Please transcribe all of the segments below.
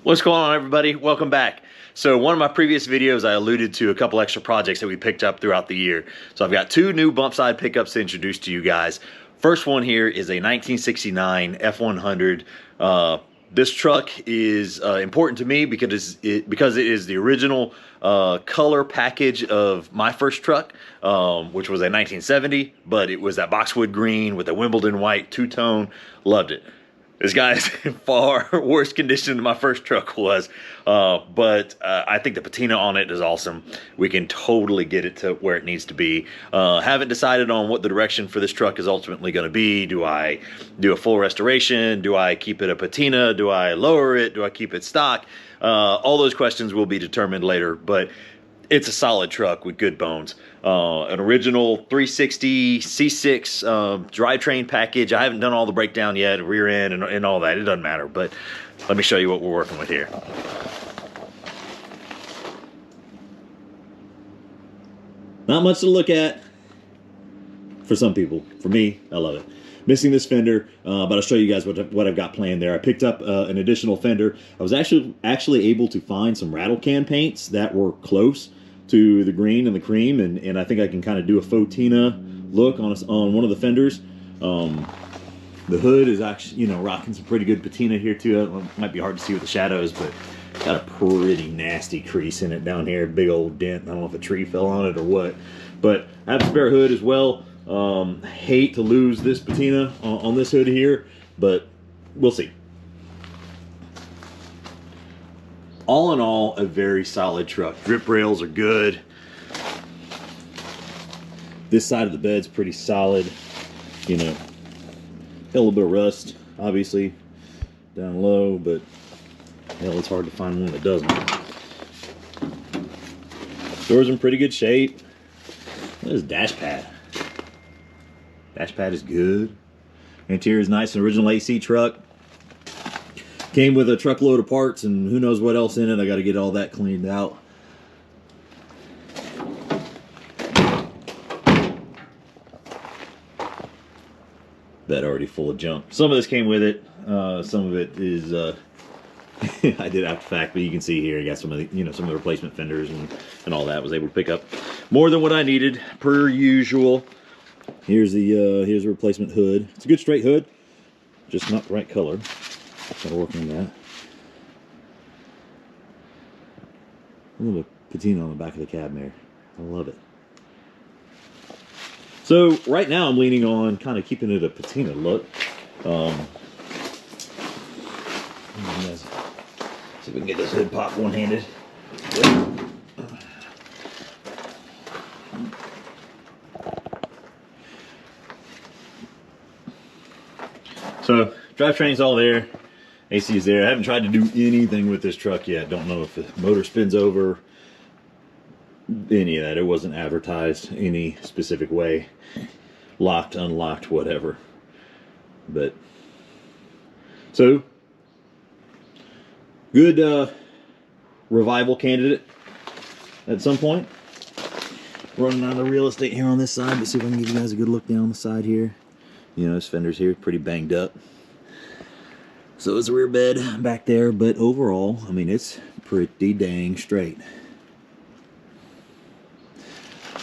What's going on, everybody? Welcome back. So one of my previous videos, I alluded to a couple extra projects that we picked up throughout the year. So I've got two new bump side pickups to introduce to you guys. First one here is a 1969 F100. This truck is important to me because it is the original color package of my first truck, which was a 1970, but it was that boxwood green with a Wimbledon white two-tone. Loved it. This guy's in far worse condition than my first truck was, but I think the patina on it is awesome. We can totally get it to where it needs to be. Haven't decided on what the direction for this truck is ultimately going to be. Do I do a full restoration? Do I keep it a patina? Do I lower it? Do I keep it stock? All those questions will be determined later, but it's a solid truck with good bones. An original 360 C6 drivetrain package. I haven't done all the breakdown yet, rear end and all that. It doesn't matter, but let me show you what we're working with here. Not much to look at for some people. For me, I love it. Missing this fender, but I'll show you guys what I've got planned there. I picked up an additional fender. I was actually able to find some rattle can paints that were close to the green and the cream, and I think I can kind of do a faux tina look on one of the fenders. The hood is actually, you know, rocking some pretty good patina here too. It might be hard to see with the shadows, but got a pretty nasty crease in it down here. Big old dent. I don't know if a tree fell on it or what, but I have a spare hood as well. Hate to lose this patina on this hood here, but we'll see. All in all, a very solid truck. Drip rails are good. This side of the bed's pretty solid. You know, got a little bit of rust, obviously, down low, but hell, it's hard to find one that doesn't. Doors in pretty good shape. Look at this dash pad. Dash pad is good. Interior is nice. An original AC truck. Came with a truckload of parts and who knows what else in it. I got to get all that cleaned out. Bed already full of junk. Some of this came with it. Some of it is I did after fact, but you can see here I got some of the, you know, some of the replacement fenders and all that. I was able to pick up more than what I needed per usual. Here's the replacement hood. It's a good straight hood, just not the right color. Gotta work on that. A little bit of patina on the back of the cab there. I love it. So right now I'm leaning on kind of keeping it a patina look. See if we can get this hood popped one-handed. So drivetrain's all there. AC is there. I haven't tried to do anything with this truck yet. Don't know if the motor spins over, any of that. It wasn't advertised any specific way. Locked, unlocked, whatever. But, so, good revival candidate at some point. Running out of the real estate here on this side. Let's see if I can give you guys a good look down the side here. You know, this fender's here, pretty banged up. So is the rear bed back there, but overall, I mean, it's pretty dang straight.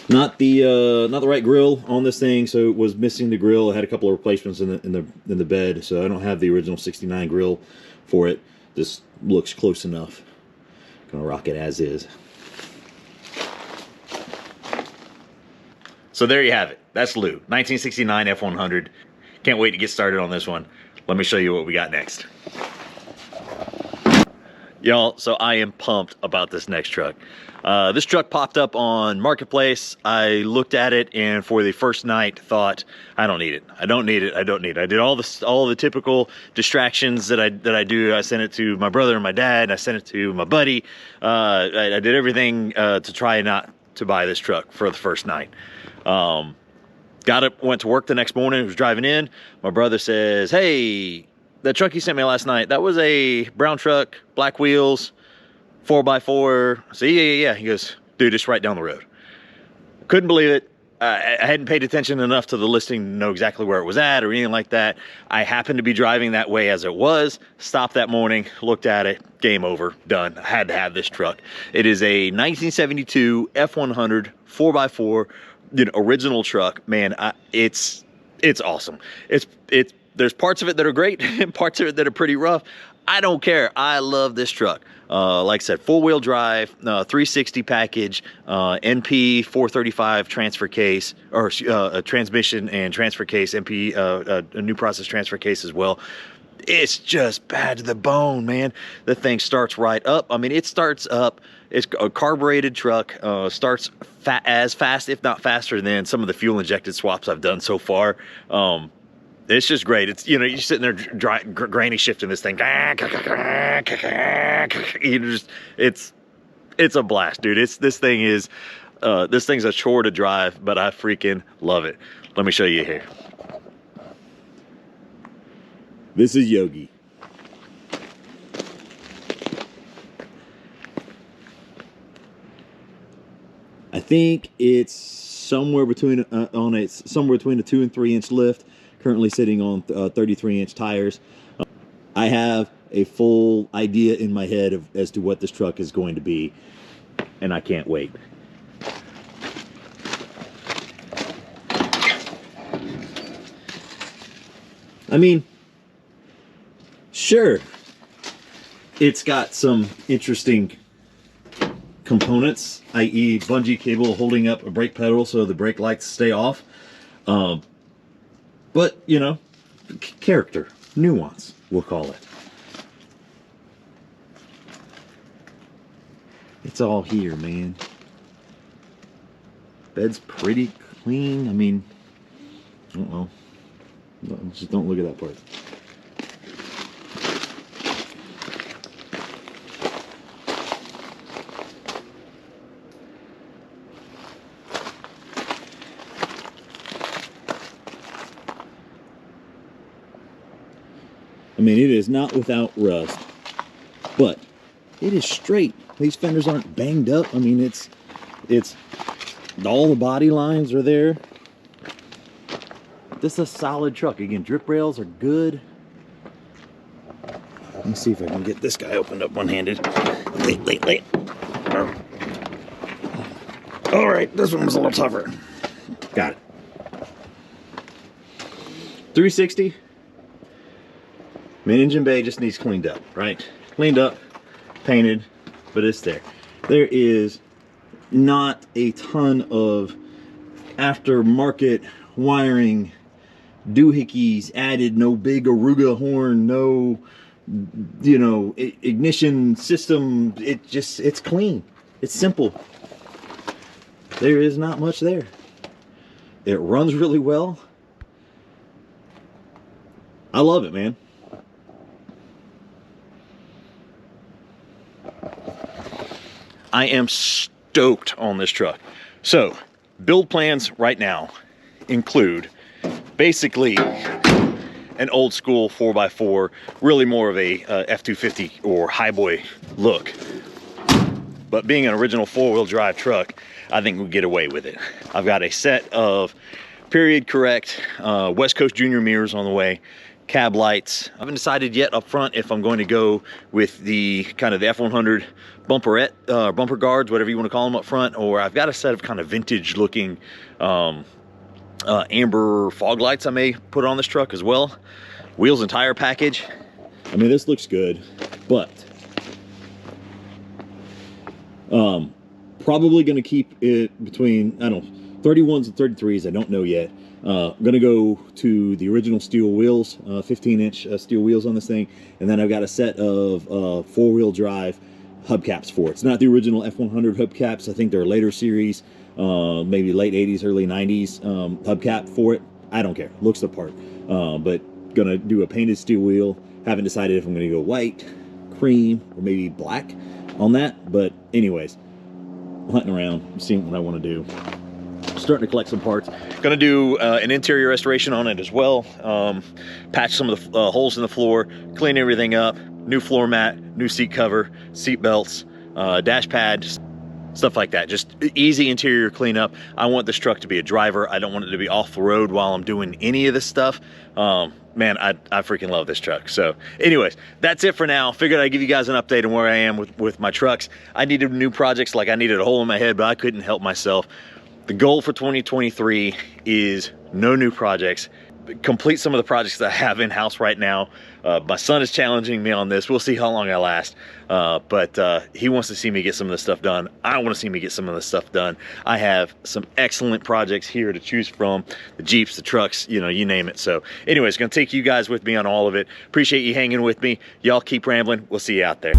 Not the right grill on this thing, so it was missing the grill. I had a couple of replacements in the bed, so I don't have the original '69 grill for it. This looks close enough. Gonna rock it as is. So there you have it. That's Lou, 1969 F100. Can't wait to get started on this one. Let me show you what we got next. Y'all, so I am pumped about this next truck. This truck popped up on Marketplace. I looked at it and for the first night thought, I don't need it. I don't need it. I don't need it. I did all the typical distractions that I do. I sent it to my brother and my dad. I sent it to my buddy. I did everything to try not to buy this truck for the first night. Got up, went to work the next morning, was driving in. My brother says, hey, that truck you sent me last night, that was a brown truck, black wheels, 4x4. I said, yeah. He goes, dude, it's right down the road. Couldn't believe it. I hadn't paid attention enough to the listing to know exactly where it was at or anything like that. I happened to be driving that way as it was, stopped that morning, looked at it, game over, done. I had to have this truck. It is a 1972 F100 4x4, original truck. Man, it's awesome. There's parts of it that are great and parts of it that are pretty rough. I don't care. I love this truck. Like I said, four-wheel drive, 360 package, NP 435 transfer case, or a transmission and transfer case, NP, a new process transfer case as well. It's just bad to the bone, man. The thing starts right up. I mean, it starts up. It's a carbureted truck. Starts as fast, if not faster, than some of the fuel-injected swaps I've done so far. It's just great. It's, you're sitting there granny shifting this thing. It's a blast, dude. This thing's a chore to drive, but I freaking love it. Let me show you here. This is Yogi. I think it's somewhere between somewhere between a 2 and 3 inch lift. Currently sitting on 33-inch tires. I have a full idea in my head as to what this truck is going to be, and I can't wait. I mean, sure, it's got some interesting components, i.e. bungee cable holding up a brake pedal so the brake lights stay off. But, character, nuance, we'll call it. It's all here, man. Bed's pretty clean. I mean, well, just don't look at that part. I mean, it is not without rust, but it is straight. These fenders aren't banged up. I mean, it's all the body lines are there. This is a solid truck. Again, drip rails are good. Let me see if I can get this guy opened up one-handed. Late. All right, this one was a little tougher. Got it. 360. Mid-engine bay just needs cleaned up, right? Cleaned up, painted, but it's there. There is not a ton of aftermarket wiring, doohickeys added, no big Aruga horn, no, ignition system. It's clean. It's simple. There is not much there. It runs really well. I love it, man. I am stoked on this truck. So, build plans right now include basically an old school 4x4, really more of a F250 or highboy look. But being an original four-wheel drive truck, I think we'll get away with it. I've got a set of period correct West Coast Junior mirrors on the way, cab lights. I haven't decided yet up front if I'm going to go with the kind of the F100 bumper guards, whatever you want to call them up front, or I've got a set of kind of vintage looking amber fog lights I may put on this truck as well. Wheels and tire package. I mean, this looks good, but probably going to keep it between, I don't know, 31s and 33s. I don't know yet. Gonna go to the original steel wheels, 15-inch steel wheels on this thing, and then I've got a set of four-wheel drive hubcaps for it. It's not the original F100 hubcaps. I think they're a later series, maybe late 80s, early 90s hubcap for it. I don't care. Looks the part. But gonna do a painted steel wheel. Haven't decided if I'm gonna go white, cream, or maybe black on that. But anyways, hunting around, seeing what I want to do. Starting to collect some parts. Gonna do an interior restoration on it as well. Patch some of the holes in the floor, clean everything up, new floor mat, new seat cover, seat belts, dash pad. stuff like that. Just easy interior cleanup. I want this truck to be a driver. I don't want it to be off the road while I'm doing any of this stuff. Man, I freaking love this truck. So anyways, that's it for now. Figured I'd give you guys an update on where I am with my trucks. I needed new projects, like I needed a hole in my head, but I couldn't help myself. The goal for 2023 is no new projects. Complete some of the projects that I have in-house right now. My son is challenging me on this. We'll see how long I last. But he wants to see me get some of this stuff done. I want to see me get some of this stuff done. I have some excellent projects here to choose from. The Jeeps, the trucks, you know, you name it. So anyways, gonna take you guys with me on all of it. Appreciate you hanging with me. Y'all keep rambling. We'll see you out there.